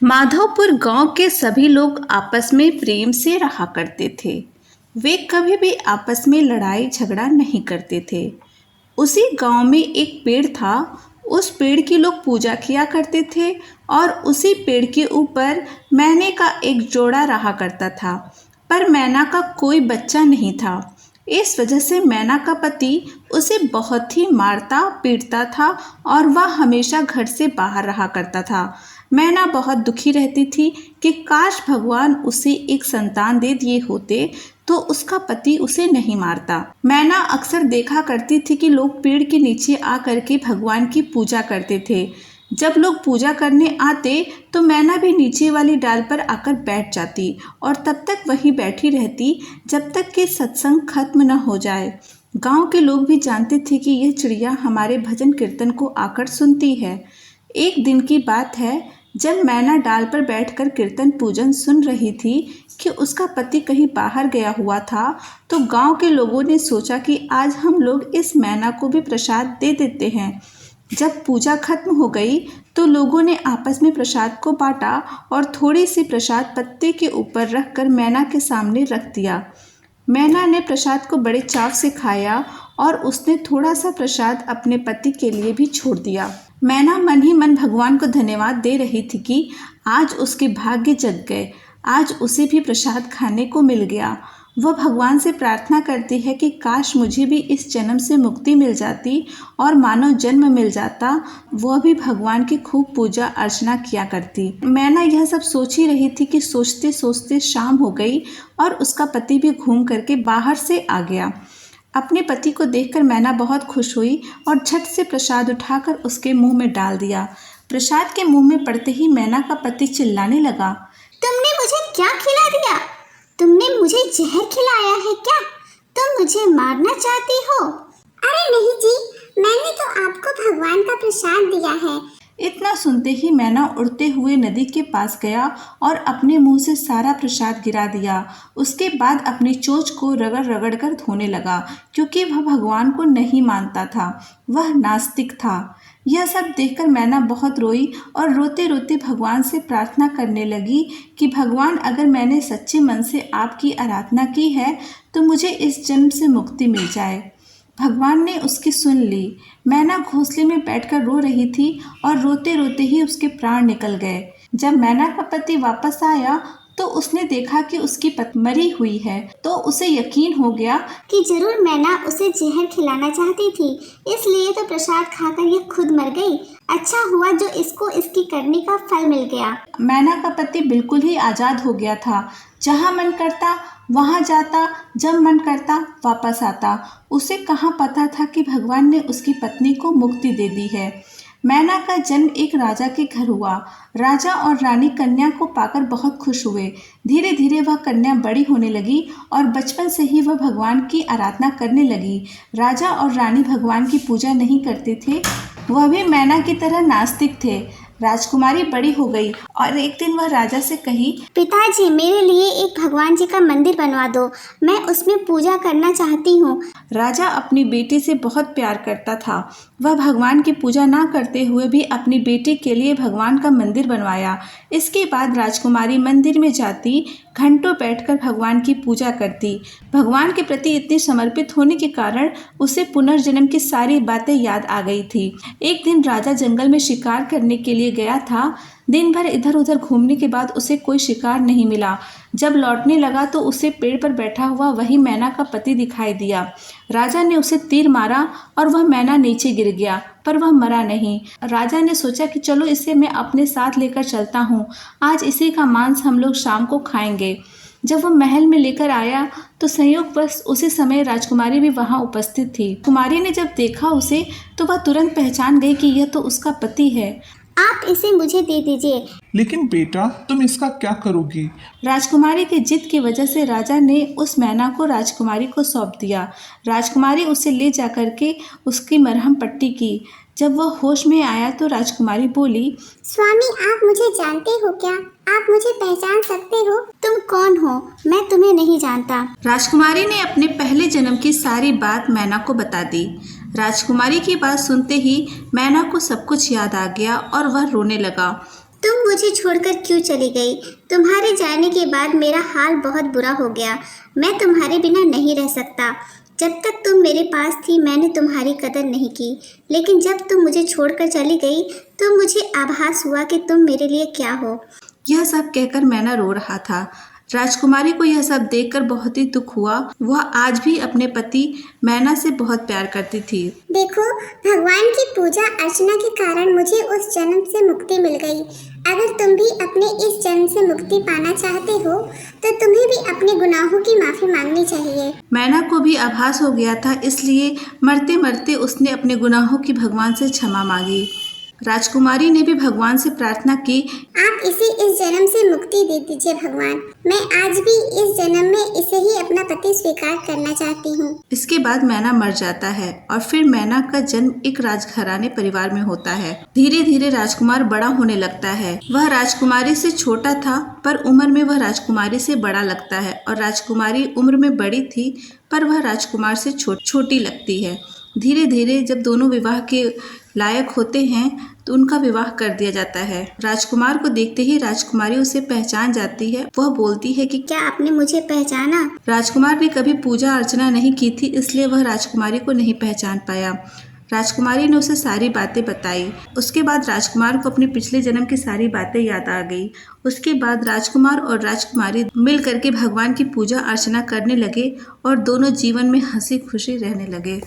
माधवपुर गांव के सभी लोग आपस में प्रेम से रहा करते थे। वे कभी भी आपस में लड़ाई झगड़ा नहीं करते थे। उसी गांव में एक पेड़ था। उस पेड़ की लोग पूजा किया करते थे और उसी पेड़ के ऊपर मैने का एक जोड़ा रहा करता था, पर मैना का कोई बच्चा नहीं था। इस वजह से मैना का पति उसे बहुत ही मारता पीटता था और वह हमेशा घर से बाहर रहा करता था। मैना बहुत दुखी रहती थी कि काश भगवान उसे एक संतान दे दिए होते तो उसका पति उसे नहीं मारता। मैना अक्सर देखा करती थी कि लोग पेड़ के नीचे आकर के भगवान की पूजा करते थे। जब लोग पूजा करने आते तो मैना भी नीचे वाली डाल पर आकर बैठ जाती और तब तक वहीं बैठी रहती जब तक कि सत्संग खत्म न हो जाए। गांव के लोग भी जानते थे कि यह चिड़िया हमारे भजन कीर्तन को आकर सुनती है। एक दिन की बात है, जब मैना डाल पर बैठकर कीर्तन पूजन सुन रही थी कि उसका पति कहीं बाहर गया हुआ था, तो गांव के लोगों ने सोचा कि आज हम लोग इस मैना को भी प्रसाद दे देते हैं। जब पूजा खत्म हो गई तो लोगों ने आपस में प्रसाद को बांटा और थोड़ी सी प्रसाद पत्ते के ऊपर रखकर मैना के सामने रख दिया। मैना ने प्रसाद को बड़े चाव से खाया और उसने थोड़ा सा प्रसाद अपने पति के लिए भी छोड़ दिया। मैना मन ही मन भगवान को धन्यवाद दे रही थी कि आज उसके भाग्य जग गए, आज उसे भी प्रसाद खाने को मिल गया। वह भगवान से प्रार्थना करती है कि काश मुझे भी इस जन्म से मुक्ति मिल जाती और मानव जन्म मिल जाता, वह भी भगवान की खूब पूजा अर्चना किया करती। मैना यह सब सोच ही रही थी कि सोचते सोचते शाम हो गई और उसका पति भी घूम करके बाहर से आ गया। अपने पति को देखकर मैना बहुत खुश हुई और झट से प्रसाद उठाकर उसके मुंह में डाल दिया। प्रसाद के मुंह में पड़ते ही मैना का पति चिल्लाने लगा, तुमने मुझे क्या खिला दिया? तुमने मुझे जहर खिलाया है क्या? तुम मुझे मारना चाहती हो? अरे नहीं जी, मैंने तो आपको भगवान का प्रसाद दिया है। इतना सुनते ही मैना उड़ते हुए नदी के पास गया और अपने मुंह से सारा प्रसाद गिरा दिया। उसके बाद अपनी चोंच को रगड़ रगड़ कर धोने लगा, क्योंकि वह भगवान को नहीं मानता था, वह नास्तिक था। यह सब देखकर मैना बहुत रोई और रोते रोते भगवान से प्रार्थना करने लगी कि भगवान, अगर मैंने सच्चे मन से आपकी आराधना की है तो मुझे इस जन्म से मुक्ति मिल जाए। भगवान ने उसकी सुन ली। मैना घोंसले में बैठकर रो रही थी और रोते रोते ही उसके प्राण निकल गए। जब मैना का पति वापस आया तो उसने देखा कि उसकी पत्नी मरी हुई है, तो उसे यकीन हो गया कि जरूर मैना उसे जहर खिलाना चाहती थी, इसलिए तो प्रसाद खाकर यह खुद मर गई। अच्छा हुआ जो इसको इसकी करने का फल मिल गया। मैना का पति बिल्कुल ही आजाद हो गया था। जहाँ मन करता वहाँ जाता, जब मन करता वापस आता। उसे कहाँ पता था कि भगवान ने उसकी पत्नी को मुक्ति दे दी है। मैना का जन्म एक राजा के घर हुआ। राजा और रानी कन्या को पाकर बहुत खुश हुए। धीरे धीरे वह कन्या बड़ी होने लगी और बचपन से ही वह भगवान की आराधना करने लगी। राजा और रानी भगवान की पूजा नहीं करते थे, वह भी मैना की तरह नास्तिक थे। राजकुमारी बड़ी हो गई और एक दिन वह राजा से कही, पिताजी, मेरे लिए एक भगवान जी का मंदिर बनवा दो, मैं उसमें पूजा करना चाहती हूँ। राजा अपनी बेटी से बहुत प्यार करता था। वह भगवान की पूजा ना करते हुए भी अपनी बेटी के लिए भगवान का मंदिर बनवाया। इसके बाद राजकुमारी मंदिर में जाती, घंटों बैठकर भगवान की पूजा करती। भगवान के प्रति इतनी समर्पित होने के कारण उसे पुनर्जन्म की सारी बातें याद आ गई थी। एक दिन राजा जंगल में शिकार करने के लिए गया था। दिन भर इधर उधर घूमने के बाद उसे कोई शिकार नहीं मिला। जब लौटने लगा तो उसे पेड़ पर बैठा हुआ वही मैना का पति दिखाई दिया। राजा ने उसे तीर मारा और वह मैना नीचे गिर गया, पर वह मरा नहीं। राजा ने सोचा कि चलो इसे मैं अपने साथ लेकर चलता हूँ, आज इसी का मांस हम लोग शाम को खाएंगे। जब वह महल में लेकर आया तो संयोगवश उसी समय राजकुमारी भी वहां उपस्थित थी। कुमारी ने जब देखा उसे तो वह तुरंत पहचान गई कि यह तो उसका पति है। आप इसे मुझे दे दीजिए। लेकिन बेटा, तुम इसका क्या करोगी? राजकुमारी की जिद की वजह से राजा ने उस मैना को राजकुमारी को सौंप दिया। राजकुमारी उसे ले जाकर के उसकी मरहम पट्टी की। जब वह होश में आया तो राजकुमारी बोली, स्वामी, आप मुझे जानते हो क्या? आप मुझे पहचान सकते हो? तुम कौन हो? मैं तुम्हें नहीं जानता। राजकुमारी ने अपने पहले जन्म की सारी बात मैना को बता दी। राजकुमारी की बात सुनते ही मैना को सब कुछ याद आ गया और वह रोने लगा। तुम मुझे छोड़कर क्यों चली गई? तुम्हारे जाने के बाद मेरा हाल बहुत बुरा हो गया। मैं तुम्हारे बिना नहीं रह सकता। जब तक तुम मेरे पास थी मैंने तुम्हारी कदर नहीं की, लेकिन जब तुम मुझे छोड़कर चली गई तो मुझे आभास हुआ कि तुम मेरे लिए क्या हो। यह सब कहकर मैना रो रहा था। राजकुमारी को यह सब देखकर बहुत ही दुख हुआ। वह आज भी अपने पति मैना से बहुत प्यार करती थी। देखो, भगवान की पूजा अर्चना के कारण मुझे उस जन्म से मुक्ति मिल गई। अगर तुम भी अपने इस जन्म से मुक्ति पाना चाहते हो तो तुम्हें भी अपने गुनाहों की माफी मांगनी चाहिए। मैना को भी आभास हो गया था, इसलिए मरते मरते उसने अपने गुनाहों की भगवान से क्षमा मांगी। राजकुमारी ने भी भगवान से प्रार्थना की, आप इसे इस जन्म से मुक्ति दे दीजिए भगवान। मैं आज भी इस जन्म में इसे ही अपना पति स्वीकार करना चाहती हूँ। इसके बाद मैना मर जाता है और फिर मैना का जन्म एक राजघराने परिवार में होता है। धीरे धीरे राजकुमार बड़ा होने लगता है। वह राजकुमारी से छोटा था पर उम्र में वह राजकुमारी से बड़ा लगता है और राजकुमारी उम्र में बड़ी थी पर वह राजकुमार से छोटी लगती है। धीरे धीरे जब दोनों विवाह के लायक होते हैं तो उनका विवाह कर दिया जाता है। राजकुमार को देखते ही राजकुमारी उसे पहचान जाती है। वह बोलती है कि क्या आपने मुझे पहचाना? राजकुमार ने कभी पूजा अर्चना नहीं की थी, इसलिए वह राजकुमारी को नहीं पहचान पाया। राजकुमारी ने उसे सारी बातें बताई। उसके बाद राजकुमार को अपने पिछले जन्म की सारी बातें याद आ गई। उसके बाद राजकुमार और राजकुमारी मिल करके भगवान की पूजा अर्चना करने लगे और दोनों जीवन में हंसी खुशी रहने लगे।